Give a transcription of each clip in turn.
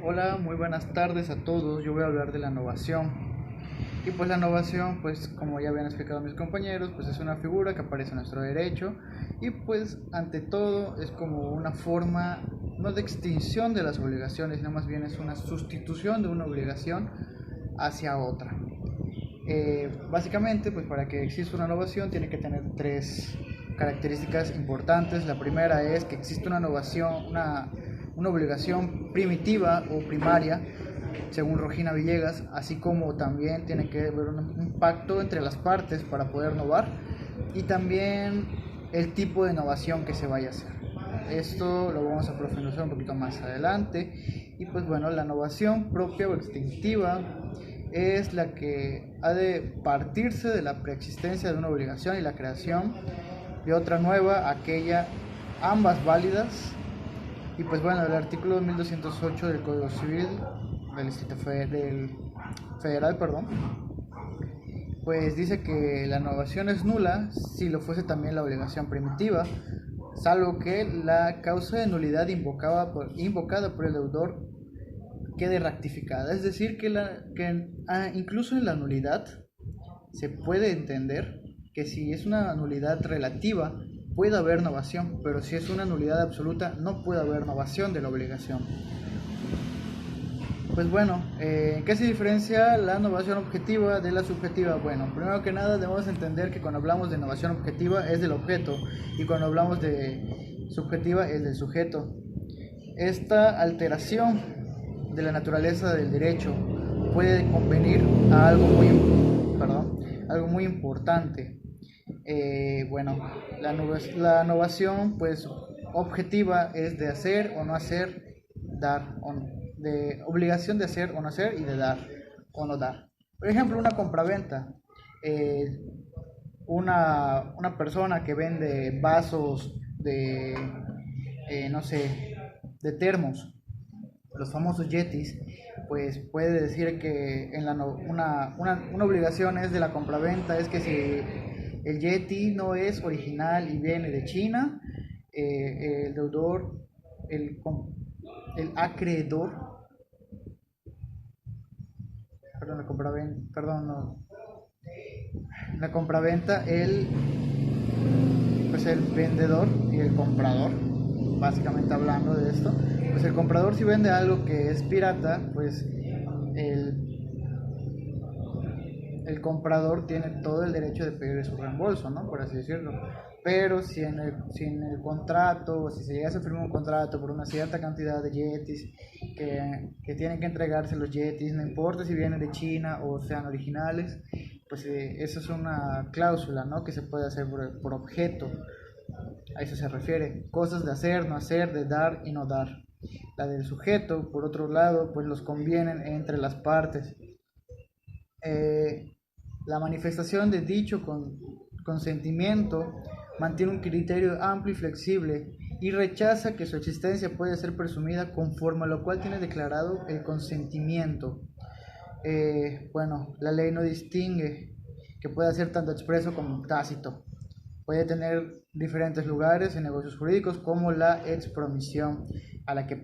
Hola, muy buenas tardes a todos. Yo voy a hablar de la innovación. Y pues la innovación, pues como ya habían explicado mis compañeros, pues es una figura que aparece en nuestro derecho y pues ante todo es como una forma no de extinción de las obligaciones, sino más bien es una sustitución de una obligación hacia otra. Básicamente, pues para que exista una innovación tiene que tener tres características importantes. La primera es que existe una innovación, una obligación primitiva o primaria, según Rogina Villegas, así como también tiene que haber un pacto entre las partes para poder innovar y también el tipo de innovación que se vaya a hacer. Esto lo vamos a profundizar un poquito más adelante. Y pues bueno, la innovación propia o extintiva es la que ha de partirse de la preexistencia de una obligación y la creación de otra nueva, aquella ambas válidas. Y pues bueno, el artículo 1208 del Código Civil del Distrito Federal, pues dice que la innovación es nula si lo fuese también la obligación primitiva, salvo que la causa de nulidad invocada por el deudor quede rectificada. Es decir, incluso en la nulidad se puede entender que si es una nulidad relativa puede haber novación, pero si es una nulidad absoluta no puede haber novación de la obligación. Pues bueno, ¿en qué se diferencia la innovación objetiva de la subjetiva? Bueno, primero que nada debemos entender que cuando hablamos de innovación objetiva es del objeto y cuando hablamos de subjetiva es del sujeto. Esta alteración de la naturaleza del derecho puede convenir a algo muy importante. Bueno, la innovación pues objetiva es de hacer o no hacer, dar o no, de obligación de hacer o no hacer y de dar o no dar. Por ejemplo, una compraventa. Eh, una persona que vende vasos de, no sé, de termos, los famosos yetis, pues puede decir que una obligación es de la compraventa es que si el yeti no es original y viene de China, el deudor, el, el acreedor, perdón, la compraventa, pues el vendedor y el comprador, básicamente hablando de esto, pues el comprador si vende algo que es pirata, pues el, el comprador tiene todo el derecho de pedir su reembolso, ¿no? Por así decirlo. Pero si en el contrato, o si se llegase a firmar un contrato por una cierta cantidad de yetis, que tienen que entregarse los yetis, no importa si vienen de China o sean originales, pues esa es una cláusula, ¿no? Que se puede hacer por objeto. A eso se refiere. Cosas de hacer, no hacer, de dar y no dar. La del sujeto, por otro lado, pues los convienen entre las partes. La manifestación de dicho consentimiento mantiene un criterio amplio y flexible y rechaza que su existencia puede ser presumida conforme a lo cual tiene declarado el consentimiento. Bueno, la ley no distingue que pueda ser tanto expreso como tácito. Puede tener diferentes lugares en negocios jurídicos como la expromisión, a la que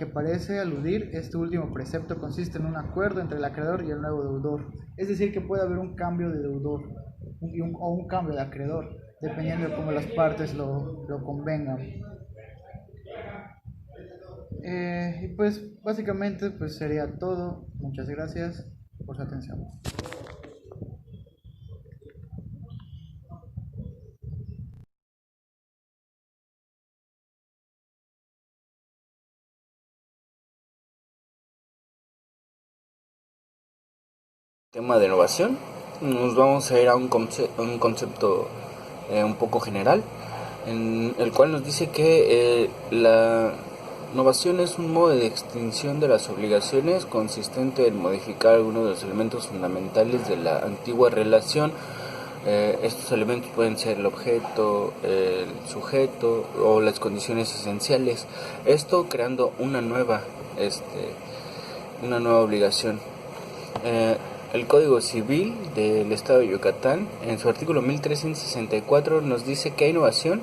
parece aludir este último precepto consiste en un acuerdo entre el acreedor y el nuevo deudor. Es decir, que puede haber un cambio de deudor o un cambio de acreedor, dependiendo de cómo las partes lo convengan. Y pues básicamente pues sería todo. Muchas gracias por su atención. Tema de innovación, nos vamos a ir a un concepto un poco general, en el cual nos dice que la innovación es un modo de extinción de las obligaciones consistente en modificar algunos de los elementos fundamentales de la antigua relación. Estos elementos pueden ser el objeto, el sujeto o las condiciones esenciales. Esto creando una nueva obligación. El Código Civil del Estado de Yucatán, en su artículo 1364, nos dice que hay innovación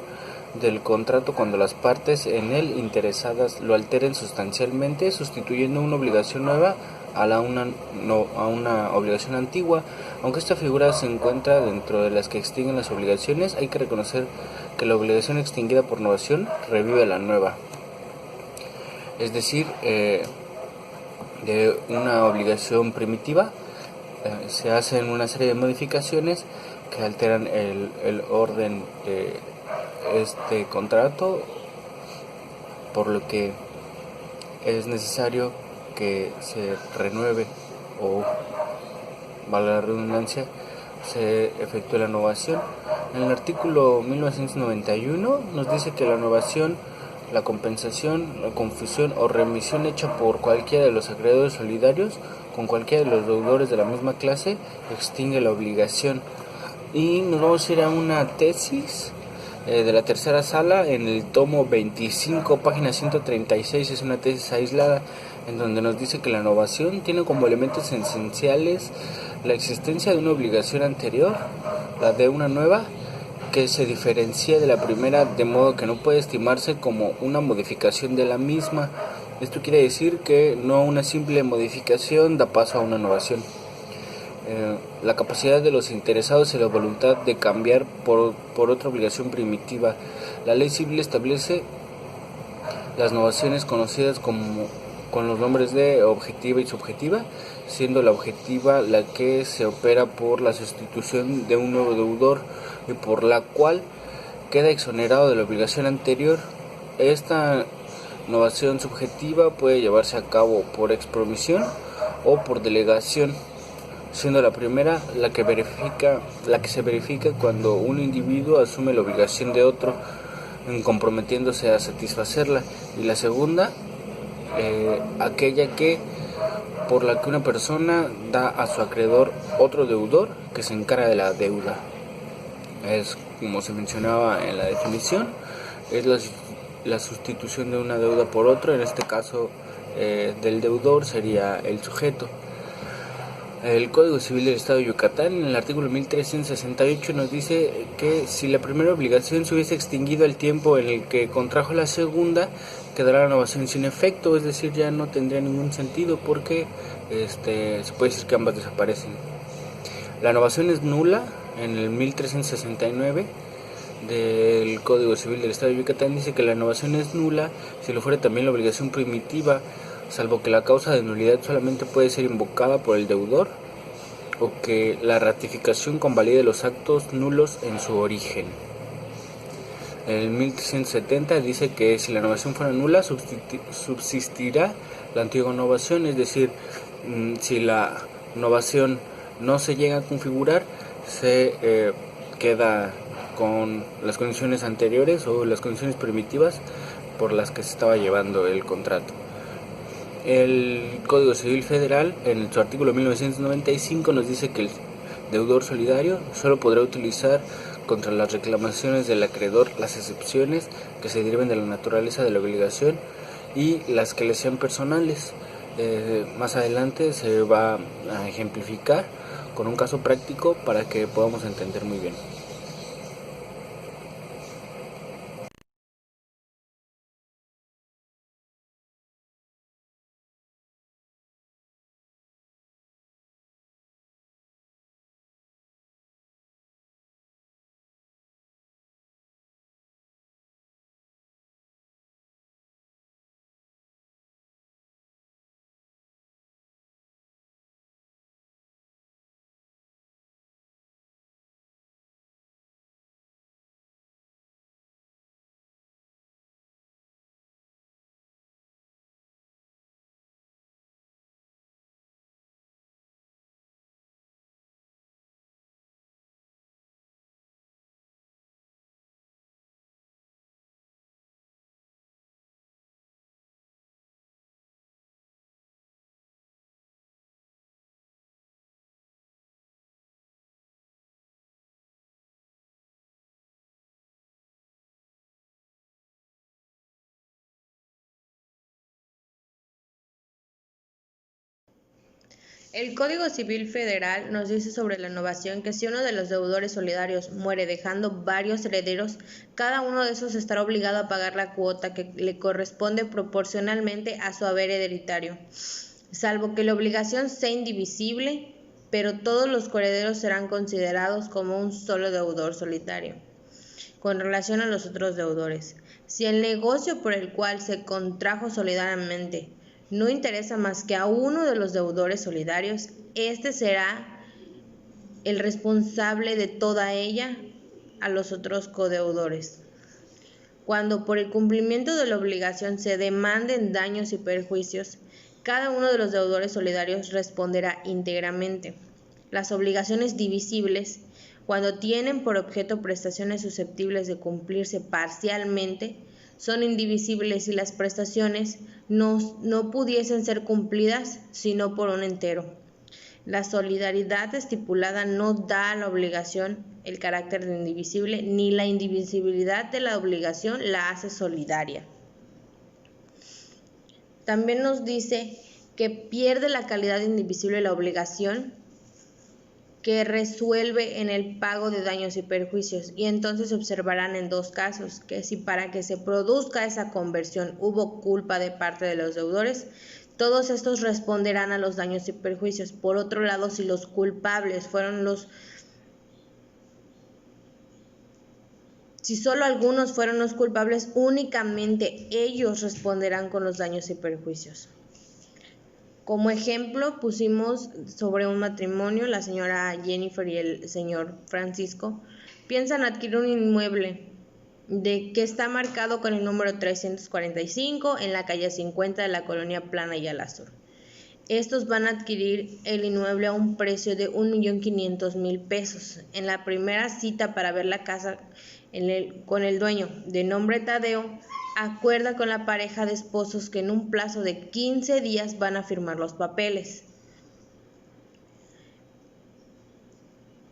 del contrato cuando las partes en él interesadas lo alteren sustancialmente, sustituyendo una obligación nueva a una obligación antigua. Aunque esta figura se encuentra dentro de las que extinguen las obligaciones, hay que reconocer que la obligación extinguida por novación revive la nueva. Es decir, de una obligación primitiva se hacen una serie de modificaciones que alteran el orden de este contrato, por lo que es necesario que se renueve o, valga la redundancia, se efectúe la novación. En el artículo 1991 nos dice que la novación, la compensación, la confusión o remisión hecha por cualquiera de los acreedores solidarios con cualquiera de los deudores de la misma clase extingue la obligación. Y nos vamos a ir a una tesis de la tercera sala en el tomo 25, página 136. Es una tesis aislada en donde nos dice que la novación tiene como elementos esenciales la existencia de una obligación anterior, la de una nueva, que se diferencia de la primera, de modo que no puede estimarse como una modificación de la misma. Esto quiere decir que no una simple modificación da paso a una novación. La capacidad de los interesados y la voluntad de cambiar por otra obligación primitiva. La ley civil establece las novaciones conocidas como con los nombres de objetiva y subjetiva, siendo la objetiva la que se opera por la sustitución de un nuevo deudor y por la cual queda exonerado de la obligación anterior. Esta novación subjetiva puede llevarse a cabo por expromisión o por delegación, siendo la primera la que se verifica cuando un individuo asume la obligación de otro, comprometiéndose a satisfacerla, y la segunda aquella por la que una persona da a su acreedor otro deudor que se encarga de la deuda. Es como se mencionaba en la definición, es la sustitución de una deuda por otra. En este caso del deudor sería el sujeto. El Código Civil del Estado de Yucatán, en el artículo 1368, nos dice que si la primera obligación se hubiese extinguido al tiempo en el que contrajo la segunda, quedará la novación sin efecto, es decir, ya no tendría ningún sentido porque se puede decir que ambas desaparecen. La novación es nula. En el 1369 del Código Civil del Estado de Yucatán dice que la novación es nula si lo fuera también la obligación primitiva, salvo que la causa de nulidad solamente puede ser invocada por el deudor o que la ratificación convalide los actos nulos en su origen. En el 1370 dice que si la novación fuera nula, subsistirá la antigua novación, es decir, si la novación no se llega a configurar, se queda con las condiciones anteriores o las condiciones primitivas por las que se estaba llevando el contrato. El Código Civil Federal, en su artículo 1995, nos dice que el deudor solidario solo podrá utilizar contra las reclamaciones del acreedor las excepciones que se deriven de la naturaleza de la obligación y las que le sean personales. Más adelante se va a ejemplificar con un caso práctico para que podamos entender muy bien. El Código Civil Federal nos dice sobre la novación que si uno de los deudores solidarios muere dejando varios herederos, cada uno de esos estará obligado a pagar la cuota que le corresponde proporcionalmente a su haber hereditario, salvo que la obligación sea indivisible, pero todos los coherederos serán considerados como un solo deudor solitario. Con relación a los otros deudores, si el negocio por el cual se contrajo solidariamente no interesa más que a uno de los deudores solidarios, este será el responsable de toda ella a los otros codeudores. Cuando por el cumplimiento de la obligación se demanden daños y perjuicios, cada uno de los deudores solidarios responderá íntegramente. Las obligaciones divisibles, cuando tienen por objeto prestaciones susceptibles de cumplirse parcialmente, son indivisibles y las prestaciones no pudiesen ser cumplidas sino por un entero. La solidaridad estipulada no da a la obligación el carácter de indivisible, ni la indivisibilidad de la obligación la hace solidaria. También nos dice que pierde la calidad de indivisible la obligación que resuelve en el pago de daños y perjuicios, y entonces se observarán en dos casos, que si para que se produzca esa conversión hubo culpa de parte de los deudores, todos estos responderán a los daños y perjuicios. Por otro lado, si los culpables si solo algunos fueron los culpables, únicamente ellos responderán con los daños y perjuicios. Como ejemplo pusimos sobre un matrimonio, la señora Jennifer y el señor Francisco piensan adquirir un inmueble que está marcado con el número 345 en la calle 50 de la colonia Plana y Alastor. Estos van a adquirir el inmueble a un precio de 1.500.000 pesos. En la primera cita para ver la casa con el dueño, de nombre Tadeo, acuerda con la pareja de esposos que en un plazo de 15 días van a firmar los papeles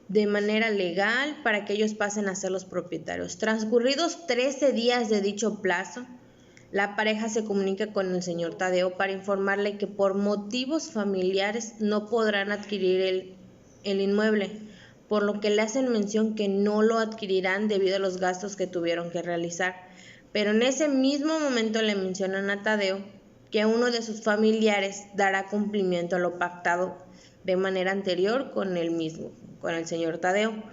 de manera legal para que ellos pasen a ser los propietarios. Transcurridos 13 días de dicho plazo, la pareja se comunica con el señor Tadeo para informarle que por motivos familiares no podrán adquirir el inmueble, por lo que le hacen mención que no lo adquirirán debido a los gastos que tuvieron que realizar. Pero en ese mismo momento le mencionan a Tadeo que uno de sus familiares dará cumplimiento a lo pactado de manera anterior con el señor Tadeo,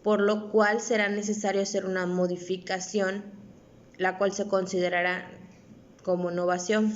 por lo cual será necesario hacer una modificación, la cual se considerará como novación.